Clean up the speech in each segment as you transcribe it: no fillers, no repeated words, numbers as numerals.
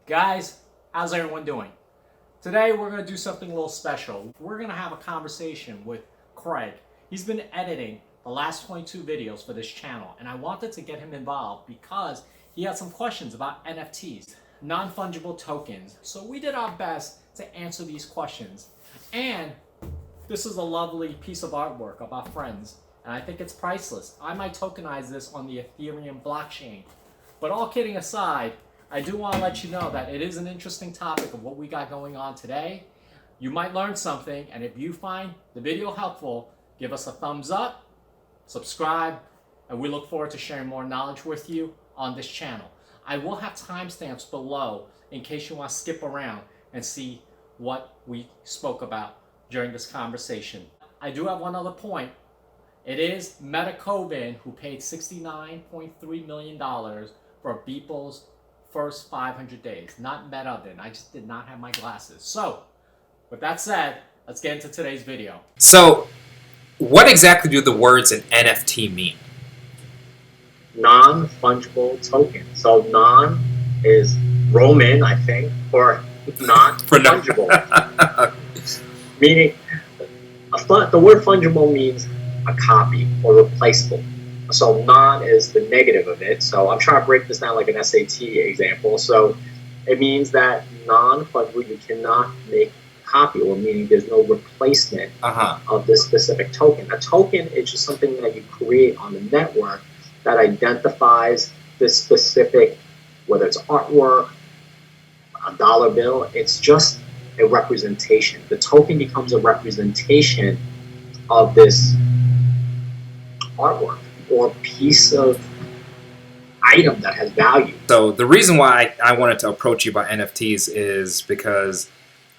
Guys, how's everyone doing? Today we're going to do something a little special. We're going to have a conversation with Craig. He's been editing the last 22 videos for this channel, and I wanted to get him involved because he had some questions about NFTs, non fungible tokens. So we did our best to answer these questions. And this is a lovely piece of artwork of our friends, and I think it's priceless. I might tokenize this on the ethereum blockchain. But all kidding aside, I do want to let you know that it is an interesting topic of what we got going on today. You might learn something, and if you find the video helpful, give us a thumbs up, subscribe, and we look forward to sharing more knowledge with you on this channel. I will have timestamps below in case you want to skip around and see what we spoke about during this conversation. I do have one other point. It is Metakovan who paid $69.3 million for Beeples' first 500 days, not Metakovan. I just did not have my glasses. So, with that said, let's get into today's video. So, what exactly do the words an NFT mean? Non-fungible token. So non is Roman, I think, for not fungible. Meaning, the word fungible means a copy or replaceable. So non is the negative of it. So I'm trying to break this down like an SAT example. So it means that non-fungible, you cannot make a copy, or meaning there's no replacement of this specific token. A token is just something that you create on the network that identifies this specific, whether it's artwork, a dollar bill, it's just a representation. The token becomes a representation of this artwork or piece of item that has value. So the reason why I wanted to approach you about NFTs is because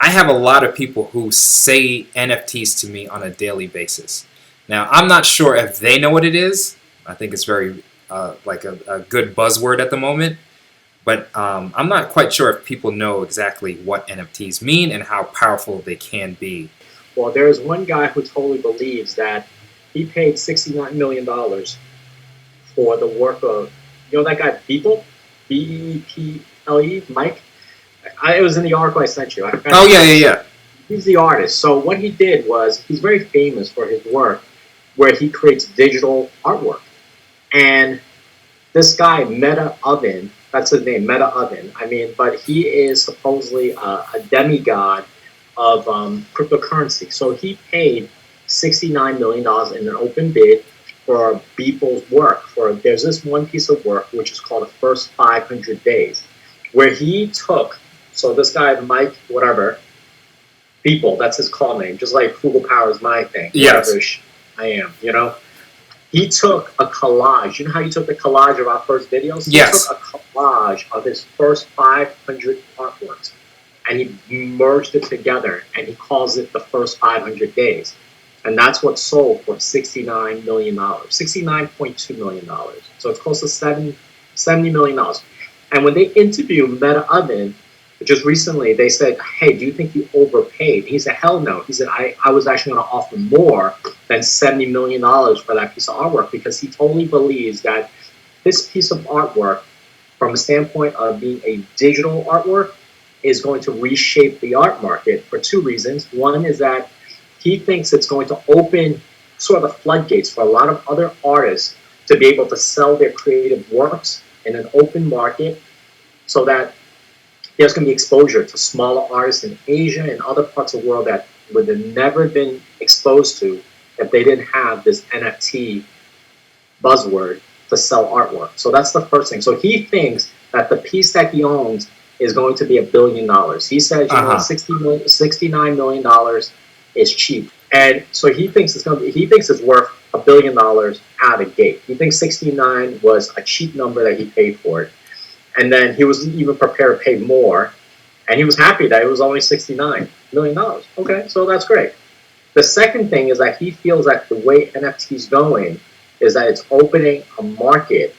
I have a lot of people who say NFTs to me on a daily basis. Now, I'm not sure if they know what it is. I think it's very like a good buzzword at the moment. But I'm not quite sure if people know exactly what NFTs mean and how powerful they can be. Well, there's one guy who totally believes that he paid $69 million for the work of, you know that guy Beeple? B-E-P-L-E, Mike? It was in the article I sent you. Oh, yeah. He's the artist. So what he did was, he's very famous for his work where he creates digital artwork. And this guy, Metakovan, that's his name, Metakovan. But he is supposedly a demigod of cryptocurrency. So he paid $69 million in an open bid for Beeple's work. There's this one piece of work which is called the first 500 days, where he took, so this guy, Mike, whatever, Beeple, that's his call name, just like Frugal Power is my thing. Yes. I am, you know? He took a collage. You know how you took the collage of our first videos? Yes. He took a collage of his first 500 artworks, and he merged it together, and he calls it the first 500 days. And that's what sold for $69 million, $69.2 million. So it's close to $70 million. And when they interviewed Metakovan just recently, they said, hey, do you think you overpaid? He said, hell no. He said, I was actually going to offer more than $70 million for that piece of artwork, because he totally believes that this piece of artwork, from a standpoint of being a digital artwork, is going to reshape the art market for two reasons. One is that he thinks it's going to open sort of the floodgates for a lot of other artists to be able to sell their creative works in an open market, so that there's going to be exposure to smaller artists in Asia and other parts of the world that would have never been exposed to if they didn't have this NFT buzzword to sell artwork. So that's the first thing. So he thinks that the piece that he owns is going to be $1 billion. He says, $69 million is cheap. And so he thinks it's worth $1 billion out of gate. He thinks 69 was a cheap number that he paid for it. And then he was even prepared to pay more. And he was happy that it was only $69 million. Okay, so that's great. The second thing is that he feels that the way NFT is going is that it's opening a market.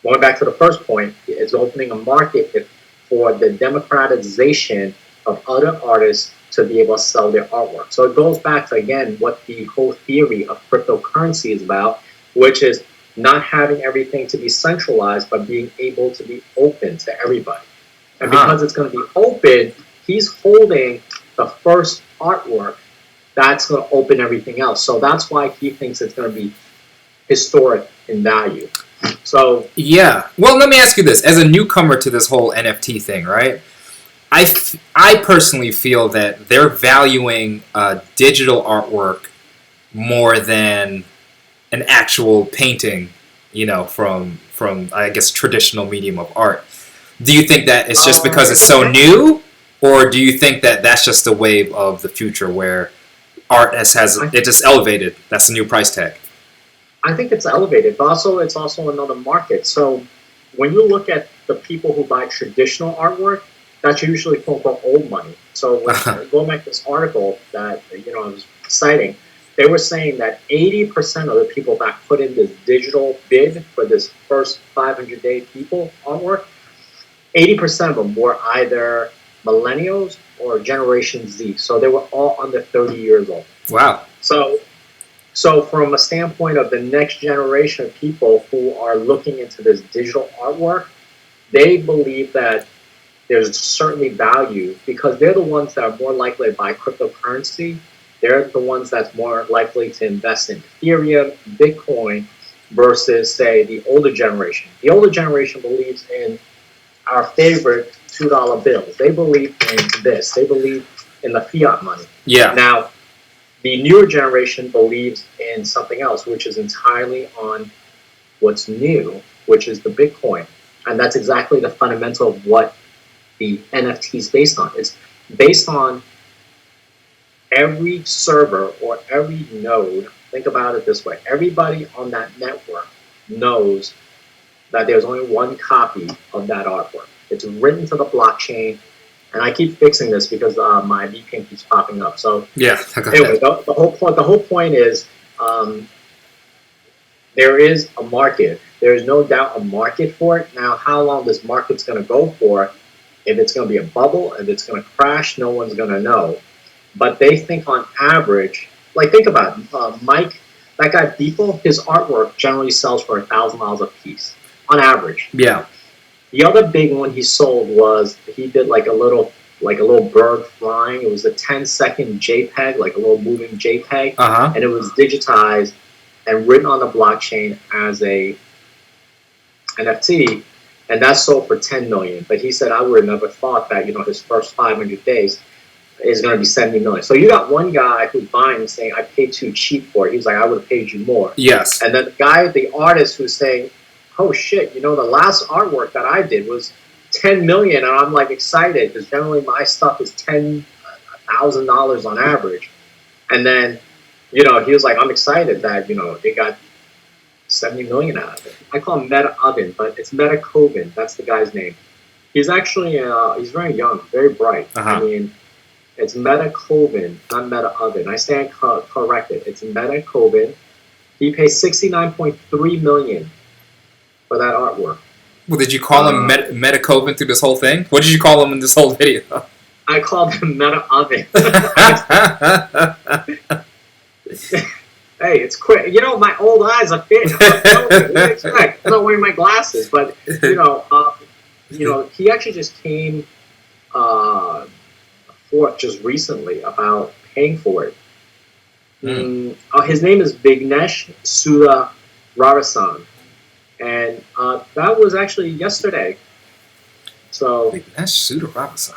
Going back to the first point, it's opening a market for the democratization of other artists to be able to sell their artwork. So it goes back to, again, what the whole theory of cryptocurrency is about, which is not having everything to be centralized, but being able to be open to everybody. And because it's going to be open, he's holding the first artwork that's going to open everything else. So that's why he thinks it's going to be historic in value. So yeah. Well, let me ask you this: as a newcomer to this whole NFT thing, right? I personally feel that they're valuing digital artwork more than an actual painting, from I guess traditional medium of art. Do you think that it's just because it's so new, or do you think that that's just a wave of the future where art it just elevated? That's the new price tag. I think it's elevated, but it's also another market. So when you look at the people who buy traditional artwork, that's usually quote unquote old money. So going back to this article that I was citing, they were saying that 80% of the people that put in this digital bid for this first 500-day people artwork, 80% of them were either millennials or Generation Z. So they were all under 30 years old. Wow. So from a standpoint of the next generation of people who are looking into this digital artwork, they believe that there's certainly value because they're the ones that are more likely to buy cryptocurrency. They're the ones that's more likely to invest in Ethereum, Bitcoin, versus, say, the older generation. The older generation believes in our favorite $2 bills. They believe in this. They believe in the fiat money. Yeah. Now, the newer generation believes in something else, which is entirely on what's new, which is the Bitcoin. And that's exactly the fundamental of what the NFT is based on. It's based on every server or every node. Think about it this way. Everybody on that network knows that there's only one copy of that artwork. It's written to the blockchain. And I keep fixing this because my VPN keeps popping up. So yeah. Anyway, the whole point is there is a market. There is no doubt a market for it. Now, how long this market's going to go for, if it's going to be a bubble, if it's going to crash, no one's going to know. But they think on average, like think about it, Mike, that guy Beeple, his artwork generally sells for $1,000 a piece on average. Yeah. The other big one he sold was he did like a little bird flying. It was a 10-second JPEG, like a little moving JPEG, and it was digitized and written on the blockchain as a NFT, and that sold for $10 million. But he said, I would have never thought that his first 500 days is going to be $70 million. So you got one guy who's buying and saying, I paid too cheap for it. He's like, I would have paid you more. Yes. And then the artist who's saying, oh shit, the last artwork that I did was $10 million, and I'm like excited because generally my stuff is $10,000 on average. And then, he was like, I'm excited that, they got $70 million out of it. I call him Metakovan, but it's Metakovan. That's the guy's name. He's actually, he's very young, very bright. I mean, it's Metakovan, not Metakovan. I stand corrected. It's Metakovan. He pays $69.3 million for that artwork. Well, did you call him Metakovan through this whole thing? What did you call him in this whole video? I called him Metakovan. Hey, it's quick. My old eyes are fit. I'm not wearing my glasses, but he actually just came forth just recently about paying for it. His name is Vignesh Sudarasan. And that was actually yesterday. So that's Suda Robinson.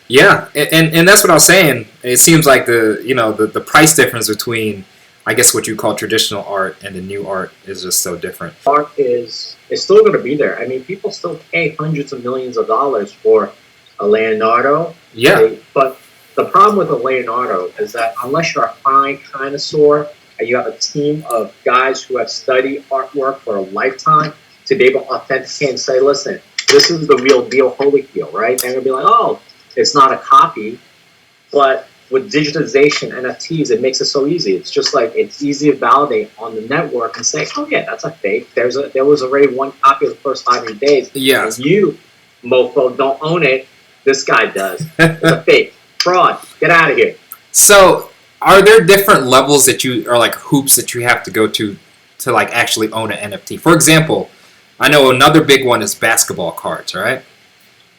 Yeah, and that's what I was saying. It seems like the price difference between, I guess, what you call traditional art and the new art is just so different. Art is still going to be there. I mean, people still pay hundreds of millions of dollars for a Leonardo. Yeah. But the problem with a Leonardo is that unless you're a fine connoisseur and you have a team of guys who have studied artwork for a lifetime to be able to authenticate and say, listen, this is the real deal, Holyfield, right? They're going to be like, oh, it's not a copy. But with digitization, NFTs, it makes it so easy. It's just like it's easy to validate on the network and say, oh, yeah, that's a fake. There was already one copy of the first 500 days. Yes. And you, mofo, don't own it. This guy does. It's a fake. Fraud. Get out of here. So are there different levels that you, or like hoops that you have to go to like actually own an NFT? For example, I know another big one is basketball cards, right?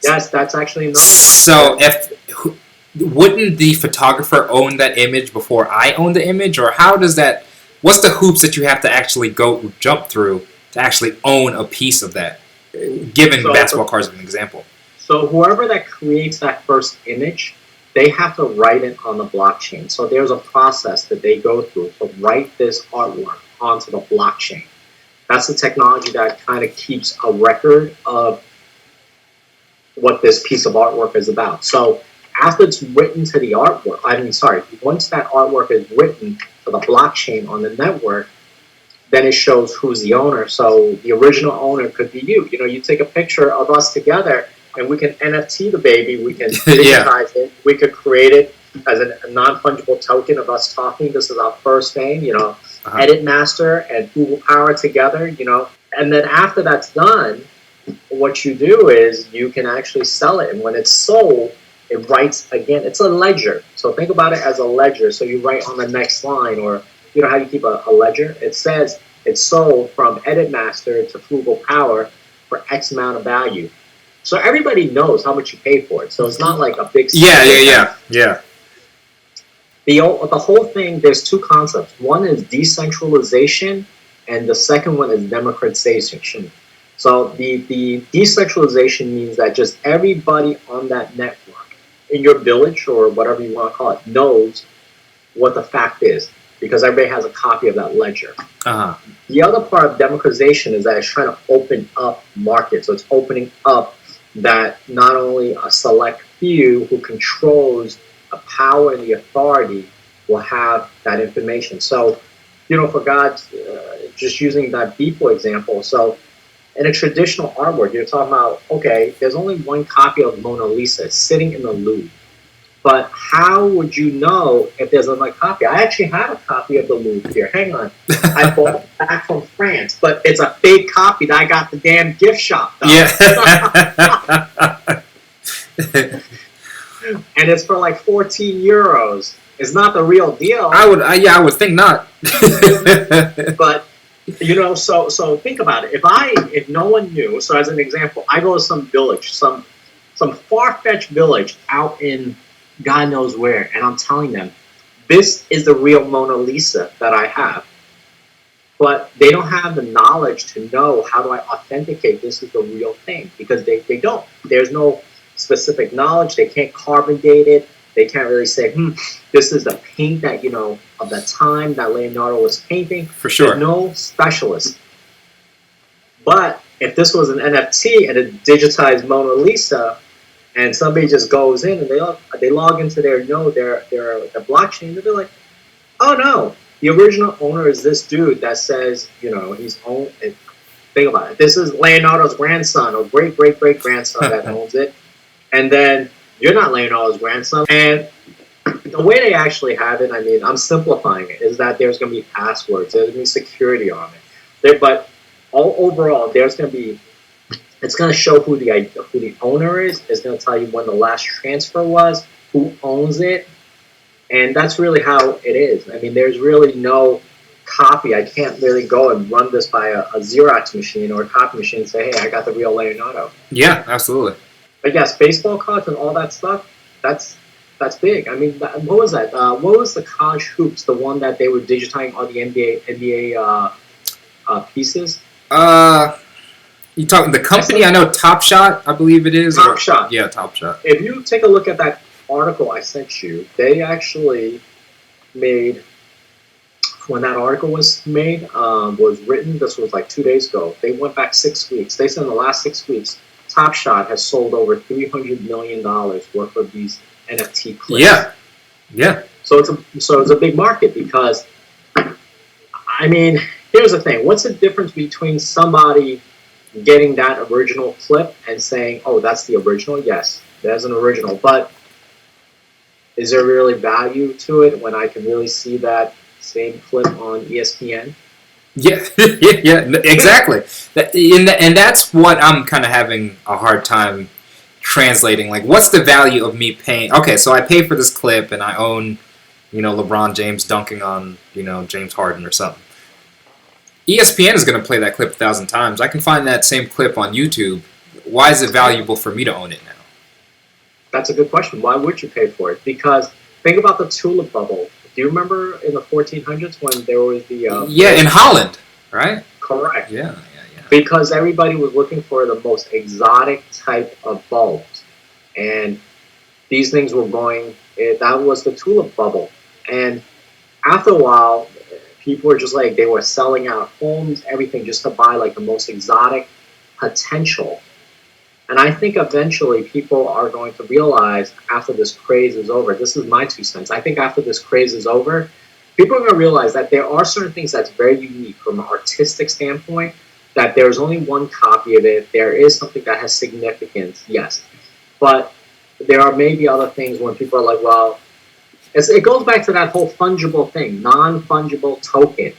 Yes, that's actually no. So wouldn't the photographer own that image before I own the image, or how does that? What's the hoops that you have to actually jump through to actually own a piece of that? Given basketball cards as an example. So whoever that creates that first image, they have to write it on the blockchain. So there's a process that they go through to write this artwork onto the blockchain. That's the technology that kind of keeps a record of what this piece of artwork is about. So after it's written to the artwork, once that artwork is written to the blockchain on the network, then it shows who's the owner. So the original owner could be you. You know, you take a picture of us together and we can NFT the baby, we can digitize it, we could create it as a non-fungible token of us talking. This is our first name, you know, Edit Master and Frugal Power together, you know. And then after that's done, what you do is you can actually sell it. And when it's sold, it writes again. It's a ledger. So think about it as a ledger. So you write on the next line, or you know how you keep a ledger? It says it's sold from Edit Master to Frugal Power for X amount of value. So everybody knows how much you pay for it. So it's not like a big... Yeah. The whole thing, there's two concepts. One is decentralization, and the second one is democratization. So the decentralization means that just everybody on that network, in your village or whatever you want to call it, knows what the fact is, because everybody has a copy of that ledger. The other part of democratization is that it's trying to open up markets. So it's opening up that not only a select few who controls the power and the authority will have that information. So, you know, for God's, just using that Beeple example, so in a traditional artwork, you're talking about, okay, there's only one copy of Mona Lisa sitting in the Louvre. But how would you know if there's another copy? I actually have a copy of the Louvre here. Hang on. I bought it back from France, but it's a fake copy that I got the damn gift shop, though. Yeah. And it's for like 14 euros. It's not the real deal. I would think not. But you know, so think about it. If no one knew, so as an example, I go to some village, some far-fetched village out in God knows where, and I'm telling them, this is the real Mona Lisa that I have. But they don't have the knowledge to know how do I authenticate this is the real thing, because they don't. There's no specific knowledge. They can't carbon date it. They can't really say, this is the paint that, you know, of the time that Leonardo was painting. For sure. There's no specialist. But if this was an NFT and a digitized Mona Lisa, and somebody just goes in and they log into their blockchain, they'll be like, oh no, the original owner is this dude that says, you know, he's owned. Think about it. This is Leonardo's grandson or great grandson that owns it, and then you're not Leonardo's grandson. And the way they actually have it, I mean, I'm simplifying it, is that there's going to be passwords, there's going to be security on it. But overall, there's going to be, it's going to show who the owner is. It's going to tell you when the last transfer was, who owns it, and that's really how it is. I mean, there's really no copy. I can't really go and run this by a Xerox machine or a copy machine and say, hey, I got the real Leonardo. Yeah, absolutely. But yes, baseball cards and all that stuff, that's big. I mean, what was that? What was the college hoops, the one that they were digitizing all the NBA pieces? You talking the company? I know Topshot, I believe it is. Topshot. Yeah, Topshot. If you take a look at that article I sent you, they actually made, when that article was made, was written, this was like 2 days ago, they went back 6 weeks. They said in the last 6 weeks, Topshot has sold over $300 million worth of these NFT clips. Yeah. So it's a big market because, I mean, here's the thing. What's the difference between somebody getting that original clip and saying, oh, that's the original? Yes, there's an original. But is there really value to it when I can really see that same clip on ESPN? Yeah, exactly. And that's what I'm kind of having a hard time translating. Like, what's the value of me paying? Okay, so I pay for this clip and I own, you know, LeBron James dunking on, you know, James Harden or something. ESPN is going to play that clip 1,000 times. I can find that same clip on YouTube why is it valuable for me to own it now? That's a good question. Why would you pay for it? Because think about the tulip bubble. Do you remember in the 1400s when there was the in Holland, right? Correct. Yeah. Because everybody was looking for the most exotic type of bulbs, and these things were going. That was the tulip bubble, and after a while, people were just like they were selling out homes, everything, just to buy like the most exotic potential. And I think eventually people are going to realize after this craze is over, this is my 2 cents, I think after this craze is over, people are going to realize that there are certain things that's very unique from an artistic standpoint, that there's only one copy of it. There is something that has significance, yes. But there are maybe other things when people are like, well, it goes back to that whole fungible thing, non-fungible token.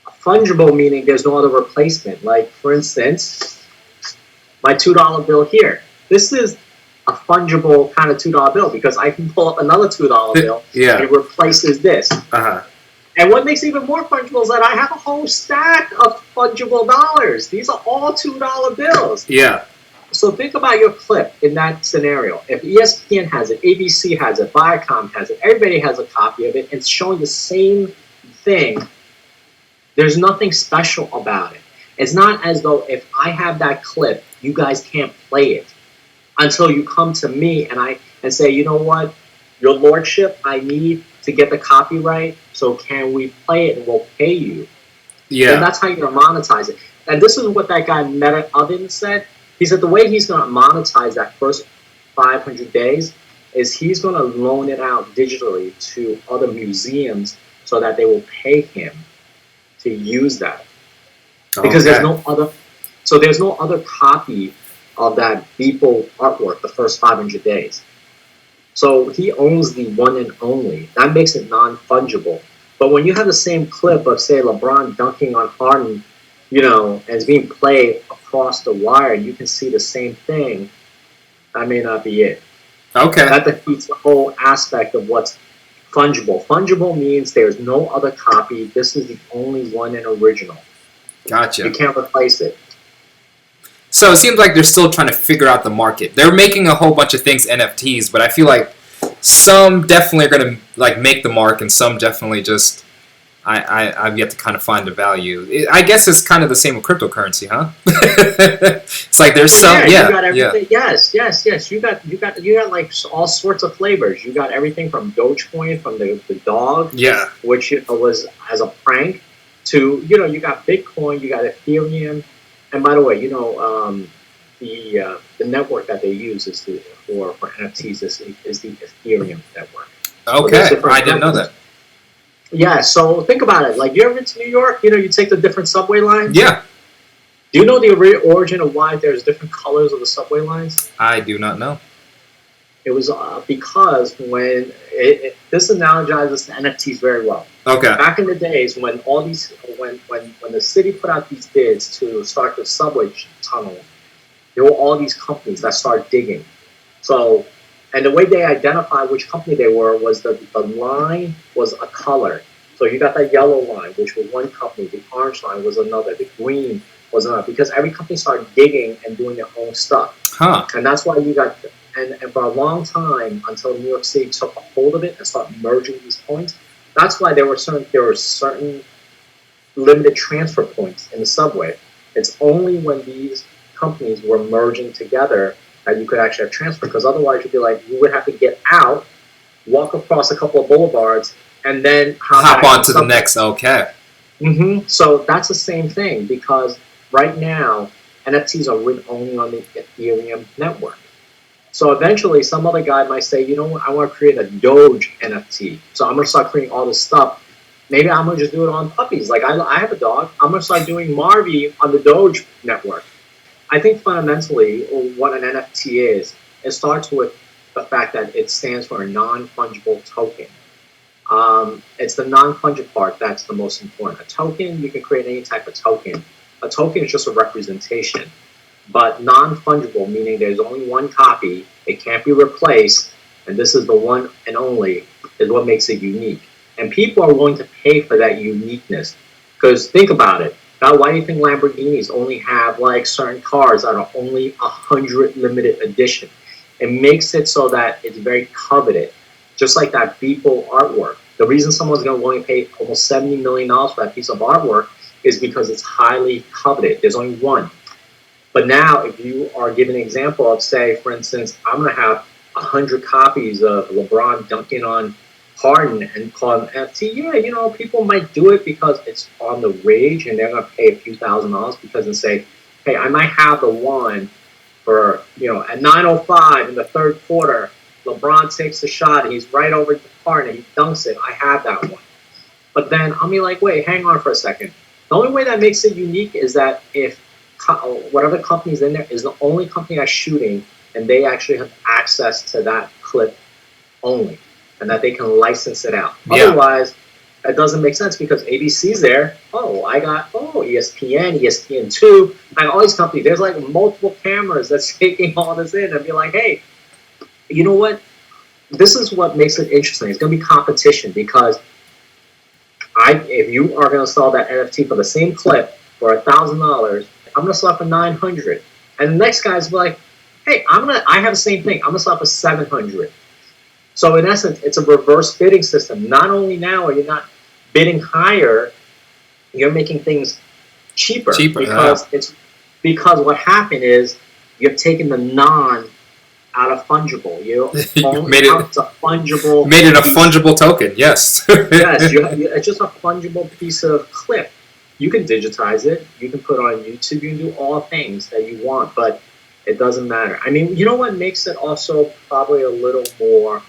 Fungible meaning there's no other replacement. Like, for instance, my $2 bill here. This is a fungible kind of $2 bill because I can pull up another $2 bill and it replaces this. And what makes it even more fungible is that I have a whole stack of fungible dollars. These are all $2 bills. Yeah. So think about your clip in that scenario. If ESPN has it, ABC has it, Viacom has it, everybody has a copy of it, and it's showing the same thing, there's nothing special about it. It's not as though if I have that clip, you guys can't play it until you come to me and say, you know what, your lordship, I need to get the copyright, so can we play it and we'll pay you. Yeah. And that's how you're going to monetize it. And this is what that guy Metakovan said. He said the way he's going to monetize that first 500 days is he's going to loan it out digitally to other museums so that they will pay him to use that. Because there's no other copy of that Beeple artwork the first 500 days. So he owns the one and only. That makes it non-fungible. But when you have the same clip of, say, LeBron dunking on Harden, and it's being played across the wire, you can see the same thing, that may not be it. Okay. That defeats the whole aspect of what's fungible. Fungible means there's no other copy. This is the only one and original. Gotcha. You can't replace it. So it seems like they're still trying to figure out the market. They're making a whole bunch of things NFTs, but I feel like some definitely are going to make the mark, and some definitely just I've yet to kind of find the value. I guess it's kind of the same with cryptocurrency, huh? It's like there's some, you got everything. Yes. You got like all sorts of flavors. You got everything from Dogecoin, from the dog, which was as a prank, to you got Bitcoin, you got Ethereum, and by the way, the network that they use is for NFTs is the Ethereum network. Okay, I didn't know that. Yeah, so think about it. Like, you ever been to New York? You take the different subway lines? Yeah. Do you know the origin of why there's different colors of the subway lines? I do not know. It was because when this analogizes to NFTs very well. Okay. Back in the days when when the city put out these bids to start the subway tunnel, there were all these companies that started digging. So, and the way they identified which company they were was the line was a color. So you got that yellow line, which was one company. The orange line was another. The green was another. Because every company started digging and doing their own stuff. Huh. And that's why you got, and for a long time, until New York City took a hold of it and started merging these points, that's why there were certain limited transfer points in the subway. It's only when these companies were merging together that you could actually have transfer, because otherwise you'd be like, you would have to get out, walk across a couple of boulevards, and then hop on to the next. Okay. So that's the same thing, because right now NFTs are written only on the Ethereum network. So eventually some other guy might say, you know what, I want to create a Doge NFT. So I'm going to start creating all this stuff. Maybe I'm going to just do it on puppies. Like I have a dog. I'm going to start doing Marvy on the Doge network. I think fundamentally what an NFT is, it starts with the fact that it stands for a non-fungible token. It's the non-fungible part that's the most important. A token, you can create any type of token. A token is just a representation. But non-fungible, meaning there's only one copy, it can't be replaced, and this is the one and only, is what makes it unique. And people are willing to pay for that uniqueness. Because think about it. Now, why do you think Lamborghinis only have like certain cars that are only 100 limited edition? It makes it so that it's very coveted. Just like that Beeple artwork. The reason someone's going to want to pay almost $70 million for that piece of artwork is because it's highly coveted. There's only one. But now, if you are giving an example of, say, for instance, I'm going to have 100 copies of LeBron dunking on Harden and call him NFT, yeah, you know, people might do it because it's on the rage and they're going to pay a few $1,000s because they say, hey, I might have the one for, you know, at 9:05 in the third quarter, LeBron takes the shot and he's right over the Harden and he dunks it. I have that one. But then I'll be like, wait, hang on for a second. The only way that makes it unique is that if whatever company's in there is the only company that's shooting and they actually have access to that clip only and that they can license it out. Yeah. Otherwise, that doesn't make sense because ABC's there. Oh, I got, ESPN, ESPN2, and all these companies. There's like multiple cameras that's taking all this in and be like, hey, you know what? This is what makes it interesting. It's going to be competition because if you are going to sell that NFT for the same clip for $1,000, I'm going to sell it for $900. And the next guy's like, hey, I have the same thing. I'm going to sell it for $700. So in essence, it's a reverse bidding system. Not only now are you not bidding higher, you're making things cheaper because what happened is you've taken the non out of fungible. You made it a fungible. Made it a fungible token. Yes. Yes, it's just a fungible piece of clip. You can digitize it. You can put it on YouTube. You can do all things that you want, but it doesn't matter. I mean, you know what makes it also probably a little more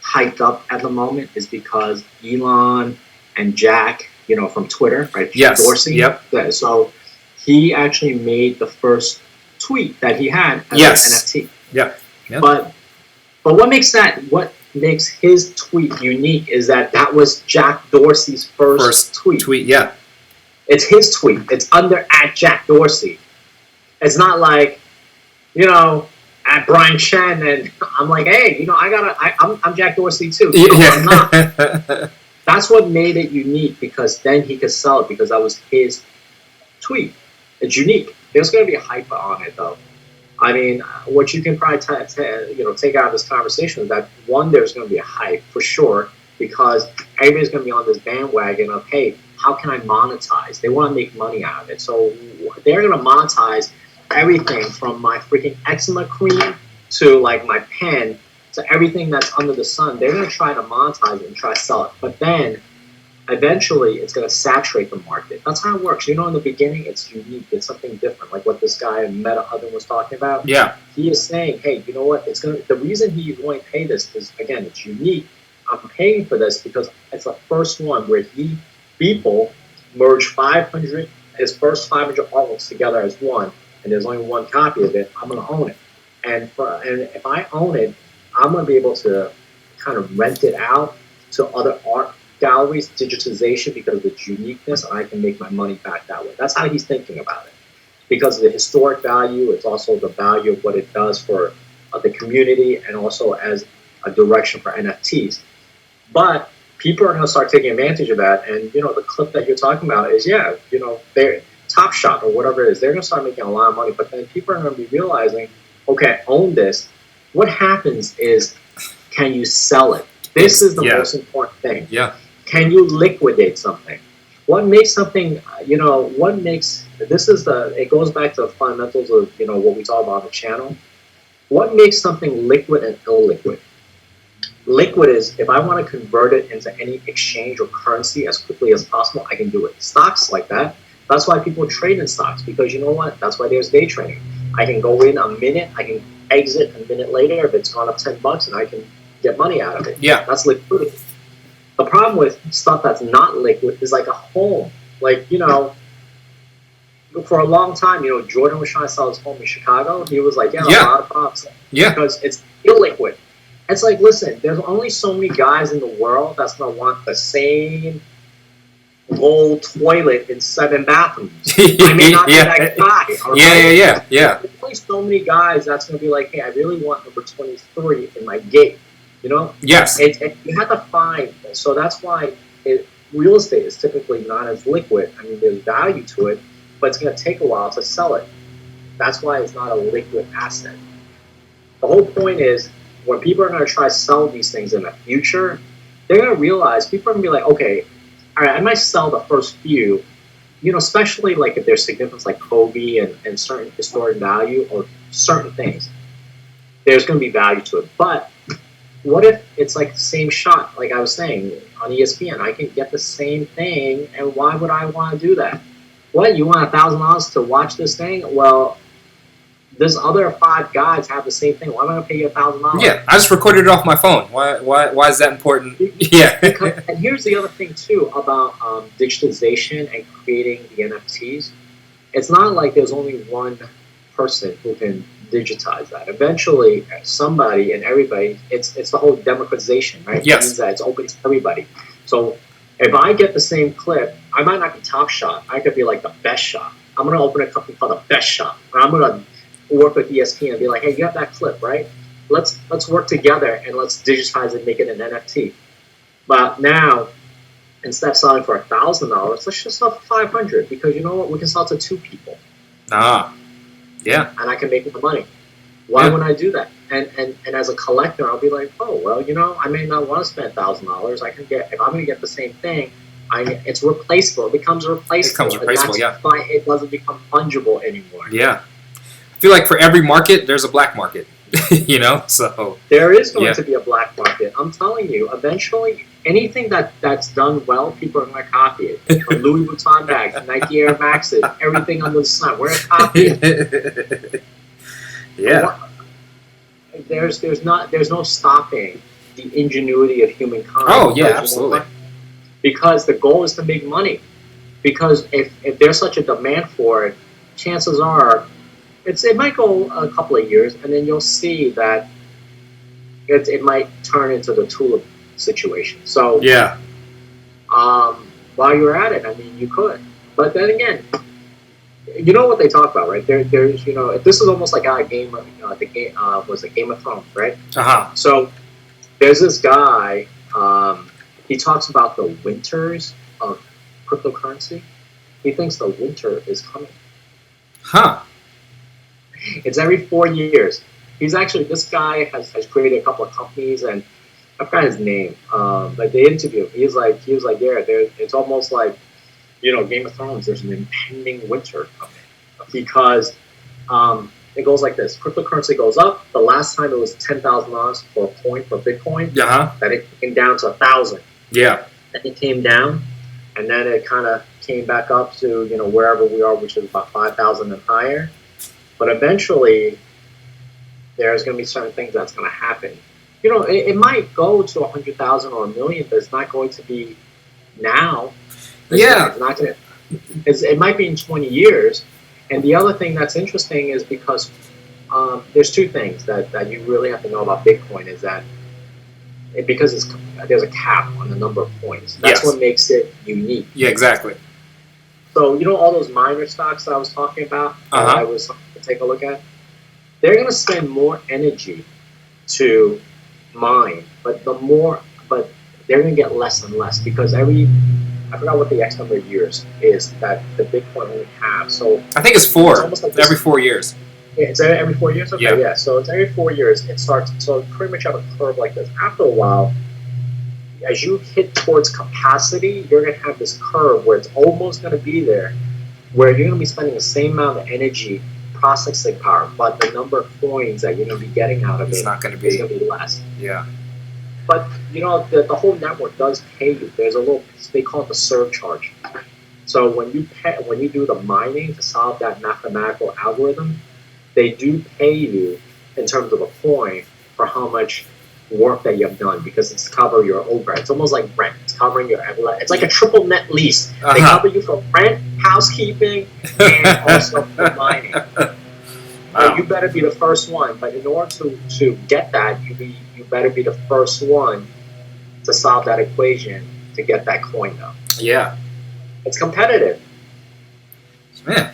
hyped up at the moment is because Elon and Jack, you know, from Twitter, right? Yes. Dorsey. Yep. So he actually made the first tweet that he had as an NFT. Yeah. Yep. But what makes his tweet unique is that was Jack Dorsey's first tweet. Yeah. It's his tweet. It's under @JackDorsey. It's not like, you know, at Brian Chen and I'm like, hey, you know, I'm Jack Dorsey too. No, I'm not. That's what made it unique because then he could sell it because that was his tweet. It's unique. There's going to be a hype on it though. I mean, what you can probably take out of this conversation is that one, there's going to be a hype for sure because everybody's going to be on this bandwagon of, hey, how can I monetize? They want to make money out of it. So they're going to monetize everything from my freaking eczema cream to like my pen to everything that's under the sun. They're going to try to monetize it and try to sell it. But then eventually it's going to saturate the market. That's how it works. You know, in the beginning, it's unique. It's something different, like what this guy Metakovan was talking about. Yeah. He is saying, hey, you know what? The reason he's going to pay this is, again, it's unique. I'm paying for this because it's the first one where Beeple merged his first 500 artworks together as one, and there's only one copy of it. I'm going to own it. And if I own it, I'm going to be able to kind of rent it out to other art galleries, digitization, because of its uniqueness, and I can make my money back that way. That's how he's thinking about it. Because of the historic value, it's also the value of what it does for the community and also as a direction for NFTs. But people are going to start taking advantage of that, and you know, the clip that you're talking about is, they're Topshot or whatever it is, they're going to start making a lot of money, but then people are going to be realizing, okay, own this. What happens is, can you sell it? This is the most important thing. Yeah. Can you liquidate something? What makes something, it goes back to the fundamentals of, you know, what we talk about on the channel. What makes something liquid and illiquid? Liquid is, if I want to convert it into any exchange or currency as quickly as possible, I can do it. Stocks like that. That's why people trade in stocks, because you know what? That's why there's day trading. I can go in a minute, I can exit a minute later if it's gone up $10 and I can get money out of it. Yeah. That's liquidity. The problem with stuff that's not liquid is like a home. Like, you know, for a long time, you know, Jordan was trying to sell his home in Chicago. He was like, a lot of problems. Yeah. Because it's illiquid. It's like, listen, there's only so many guys in the world that's going to want the same gold toilet in 7 bathrooms. I may not be that guy. Right? Yeah. There's only so many guys that's going to be like, hey, I really want number 23 in my gate. You know? Yes. You have to find, so that's why real estate is typically not as liquid. I mean, there's value to it, but it's going to take a while to sell it. That's why it's not a liquid asset. The whole point is when people are going to try to sell these things in the future, they're going to realize people are going to be like, okay, all right, I might sell the first few, especially like if there's significance like Kobe and certain historic value or certain things. There's going to be value to it. But what if it's like the same shot, like I was saying, on ESPN? I can get the same thing, and why would I want to do that? What, you want $1,000 to watch this thing? Well, there's other 5 guys have the same thing. Why am I going to pay you $1,000? Yeah, I just recorded it off my phone. Why is that important? Yeah. And here's the other thing, too, about digitalization and creating the NFTs. It's not like there's only one person who can digitize that. Eventually, somebody and everybody, it's the whole democratization, right? Yes. It means that it's open to everybody. So if I get the same clip, I might not be Topshot. I could be like the best shot. I'm going to open a company called the Best Shot. And I'm going to work with ESPN and be like, hey, you have that clip, right? Let's work together and let's digitize it and make it an NFT. But now, instead of selling for $1,000, let's just sell for $500, because you know what? We can sell to 2 people. Yeah. And I can make the money. Why wouldn't I do that? And as a collector, I'll be like, oh, well, I may not want to spend $1,000. I can get, if I'm going to get the same thing, it's replaceable. It becomes replaceable. And that's why it doesn't become fungible anymore. Yeah. I feel like for every market, there's a black market. So there is going to be a black market. I'm telling you, eventually, anything that's done well, people are going to copy it. From Louis Vuitton bags, Nike Air Maxes, everything under the sun, we're going to copy it. Yeah. There's no stopping the ingenuity of humankind. Oh yeah, absolutely. Because the goal is to make money. Because if there's such a demand for it, chances are it might go a couple of years, and then you'll see that it might turn into the tulip situation. So yeah, while you're at it, I mean, you could. But then again, you know what they talk about, right? There's this is almost like a game of was it Game of Thrones, right? So there's this guy. He talks about the winters of cryptocurrency. He thinks the winter is coming. It's every 4 years. This guy has created a couple of companies, and I forgot his name. But they interviewed him. He was like, it's almost like, Game of Thrones. There's an impending winter coming because it goes like this: cryptocurrency goes up. The last time it was $10,000 for a coin for Bitcoin. Then it came down to 1,000. Yeah. Then it came down, and then it kind of came back up to wherever we are, which is about 5,000 and higher. But eventually, there's going to be certain things that's going to happen. It might go to 100,000 or 1 million, but it's not going to be now. It's not going to. It might be in 20 years. And the other thing that's interesting is because there's 2 things that you really have to know about Bitcoin is that because there's a cap on the number of coins. That's what makes it unique. Yeah, exactly. So all those miner stocks that I was talking about, that I was to take a look at, they're going to spend more energy to mine, but they're going to get less and less because I forgot what the X number of years is that the Bitcoin only have. So I think it's 4. It's like every 4 years. It's every 4 years? Okay, yeah. So it's every 4 years. It starts, so pretty much have a curve like this. After a while, as you hit towards capacity, you're going to have this curve where it's almost going to be there, where you're going to be spending the same amount of energy processing power, but the number of coins that you're going to be getting out of it is going to be less. Yeah. But, the whole network does pay you. There's a little, they call it the surcharge. So when you do the mining to solve that mathematical algorithm, they do pay you in terms of a coin for how much work that you have done because it's covering your overhead. It's almost like rent. It's covering it's like a triple net lease. They cover you for rent, housekeeping, and also for mining. Wow. You better be the first one, but in order to get that, you better be the first one to solve that equation to get that coin though. Yeah. It's competitive. Man.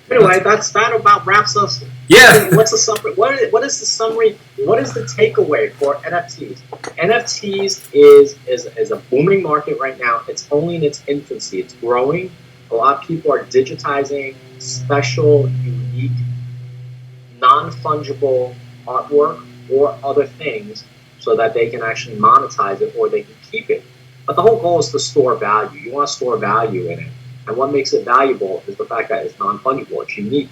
Anyway, that about wraps us. Yeah. What's the summary? What is the summary? What is the takeaway for NFTs? NFTs is a booming market right now. It's only in its infancy. It's growing. A lot of people are digitizing special, unique, non-fungible artwork or other things so that they can actually monetize it or they can keep it. But the whole goal is to store value. You want to store value in it. And what makes it valuable is the fact that it's non-fungible, it's unique.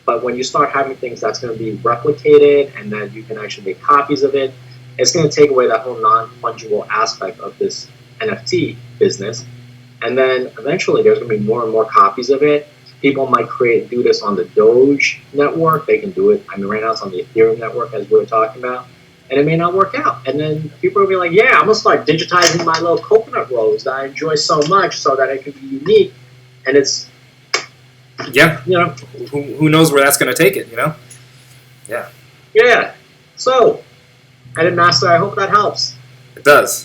But when you start having things that's going to be replicated and then you can actually make copies of it, it's going to take away that whole non-fungible aspect of this NFT business. And then eventually there's going to be more and more copies of it. People might do this on the Doge network. They can do it. I mean, right now it's on the Ethereum network, as we were talking about. And it may not work out. And then people will be like, yeah, I'm going to start digitizing my little coconut rose that I enjoy so much so that it can be unique. And it's, Yeah. you know, Who knows where that's going to take it, you know? Yeah. yeah. So, Edit Master, I hope that helps. It does.